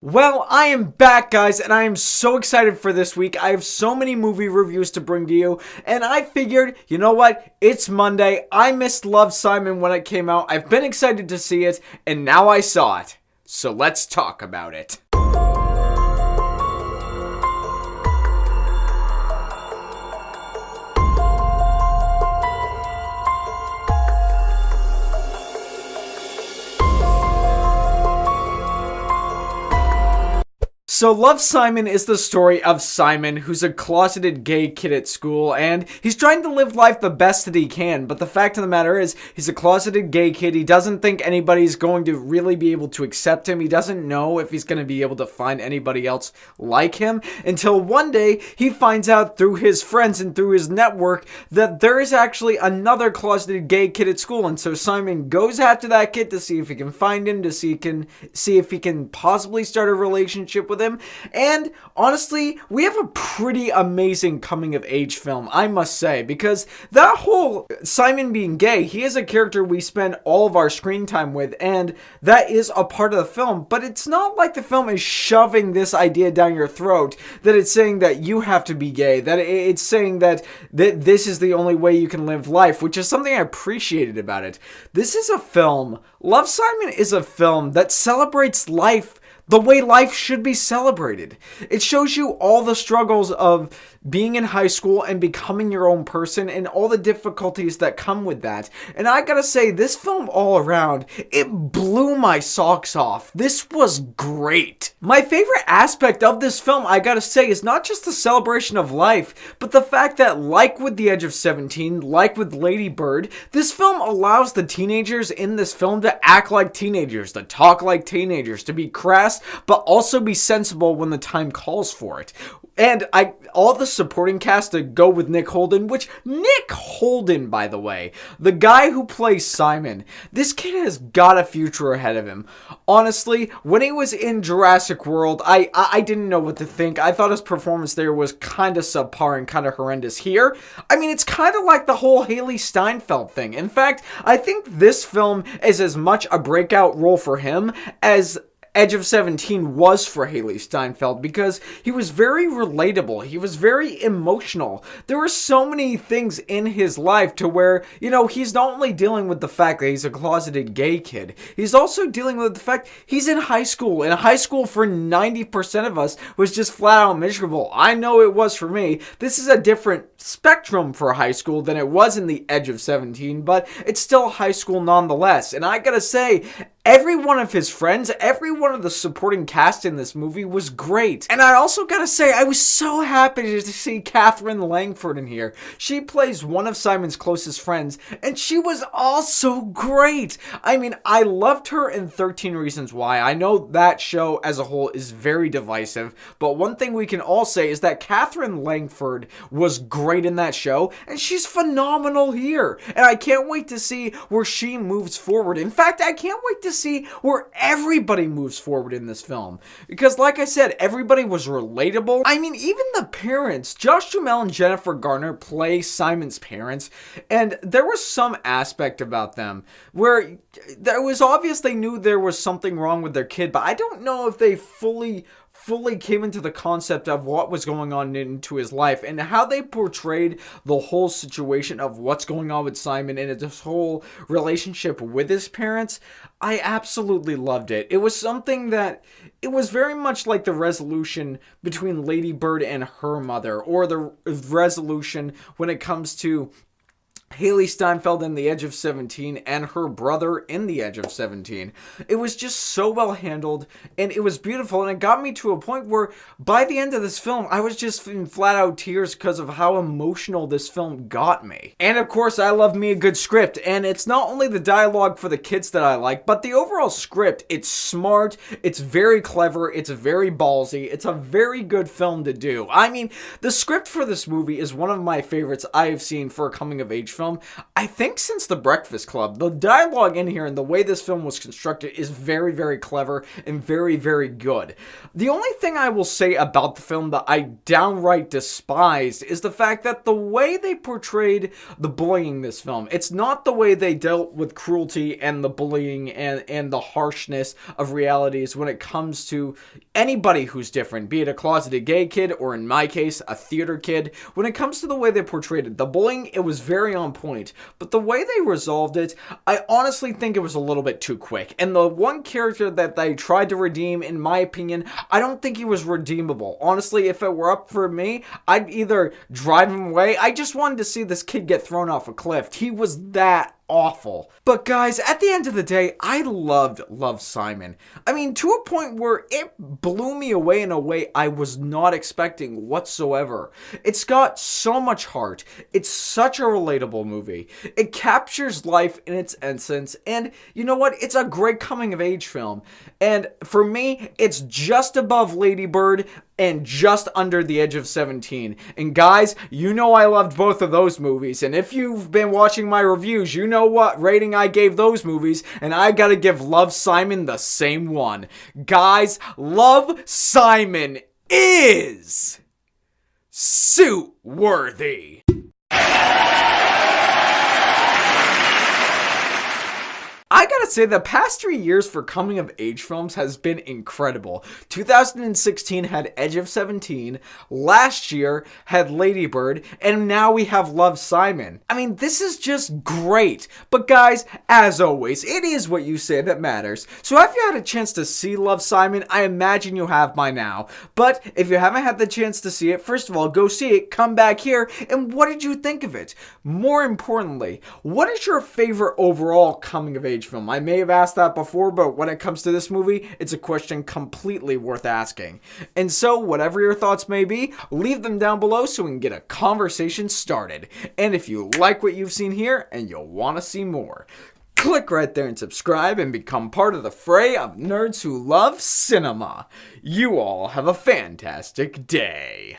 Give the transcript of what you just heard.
Well, I am back, guys, and I am so excited for this week. I have so many movie reviews to bring to you, and I figured, you know what? It's Monday. I missed Love, Simon when it came out. I've been excited to see it, and now I saw it. So let's talk about it. So Love, Simon is the story of Simon, who's a closeted gay kid at school, and he's trying to live life the best that he can, but the fact of the matter is, he's a closeted gay kid. He doesn't think anybody's going to really be able to accept him. He doesn't know if he's going to be able to find anybody else like him, until one day, he finds out through his friends and through his network that there is actually another closeted gay kid at school, and so Simon goes after that kid to see if he can find him, to see if he can possibly start a relationship with him. And honestly, we have a pretty amazing coming of age film, I must say, because that whole Simon being gay, he is a character we spend all of our screen time with, and that is a part of the film, but it's not like the film is shoving this idea down your throat, that it's saying that you have to be gay, that it's saying that this is the only way you can live life, which is something I appreciated about it. This is a film, Love, Simon is a film that celebrates life the way life should be celebrated. It shows you all the struggles of being in high school and becoming your own person and all the difficulties that come with that. And I gotta say, this film all around, it blew my socks off. This was great. My favorite aspect of this film, I gotta say, is not just the celebration of life, but the fact that, like with The Edge of 17, like with Lady Bird, this film allows the teenagers in this film to act like teenagers, to talk like teenagers, to be crass, but also be sensible when the time calls for it. And all the supporting cast to go with Nick Holden, by the way, the guy who plays Simon, this kid has got a future ahead of him. Honestly, when he was in Jurassic World, I didn't know what to think. I thought his performance there was kind of subpar and kind of horrendous. Here, I mean, it's kind of like the whole Haley Steinfeld thing. In fact, I think this film is as much a breakout role for him as Edge of 17 was for Haley Steinfeld, because he was very relatable. He was very emotional. There were so many things in his life to where, you know, he's not only dealing with the fact that he's a closeted gay kid, he's also dealing with the fact he's in high school. And high school for 90% of us was just flat out miserable. I know it was for me. This is a different spectrum for high school than it was in The Edge of 17, but it's still high school nonetheless. And I gotta say, every one of his friends, every one of the supporting cast in this movie was great. And I also gotta say, I was so happy to see Kaherine Langford in here. She plays one of Simon's closest friends, and she was also great. I mean, I loved her in 13 Reasons Why. I know that show as a whole is very divisive, but one thing we can all say is that Kaherine Langford was great in that show, and she's phenomenal here. And I can't wait to see where she moves forward. In fact, I can't wait to see where everybody moves forward in this film, because like I said, everybody was relatable. I mean, even the parents, Josh Duhamel and Jennifer Garner play Simon's parents, and there was some aspect about them where it was obvious they knew there was something wrong with their kid, but I don't know if they fully came into the concept of what was going on into his life, and how they portrayed the whole situation of what's going on with Simon and this whole relationship with his parents. I absolutely loved it. It was something that, it was very much like the resolution between Lady Bird and her mother, or the resolution when it comes to Haley Steinfeld in The Edge of 17 and her brother in The Edge of 17. It was just so well handled, and it was beautiful, and it got me to a point where by the end of this film, I was just in flat out tears because of how emotional this film got me. And of course, I love me a good script, and it's not only the dialogue for the kids that I like, but the overall script. It's smart, it's very clever, it's very ballsy, it's a very good film to do. I mean, the script for this movie is one of my favorites I have seen for a coming of age film, I think since The Breakfast Club. The dialogue in here and the way this film was constructed is very, very clever and very, very good. The only thing I will say about the film that I downright despised is the fact that the way they portrayed the bullying in this film, it's not the way they dealt with cruelty and the bullying and the harshness of realities when it comes to anybody who's different, be it a closeted gay kid or in my case, a theater kid. When it comes to the way they portrayed it, the bullying, it was very on point, but the way they resolved it, I honestly think it was a little bit too quick. And the one character that they tried to redeem, in my opinion, I don't think he was redeemable. Honestly, if it were up for me, I'd either drive him away. I just wanted to see this kid get thrown off a cliff. He was that awful. But guys, at the end of the day, I loved Love, Simon. I mean, to a point where it blew me away in a way I was not expecting whatsoever. It's got so much heart. It's such a relatable movie. It captures life in its essence, and you know what? It's a great coming-of-age film. And for me, it's just above Lady Bird and just under the edge of 17. And guys, you know I loved both of those movies, and if you've been watching my reviews, you know what rating I gave those movies, and I gotta give Love, Simon the same one. Guys, Love, Simon is suit-worthy. I gotta say, the past 3 years for coming-of-age films has been incredible. 2016 had Edge of 17, last year had Lady Bird, and now we have Love, Simon. I mean, this is just great. But guys, as always, it is what you say that matters. So if you had a chance to see Love, Simon, I imagine you have by now. But if you haven't had the chance to see it, first of all, go see it, come back here, and what did you think of it? More importantly, what is your favorite overall coming-of-age film? I may have asked that before, but when it comes to this movie, it's a question completely worth asking. And so, whatever your thoughts may be, leave them down below so we can get a conversation started. And if you like what you've seen here and you'll want to see more, click right there and subscribe and become part of the fray of nerds who love cinema. You all have a fantastic day.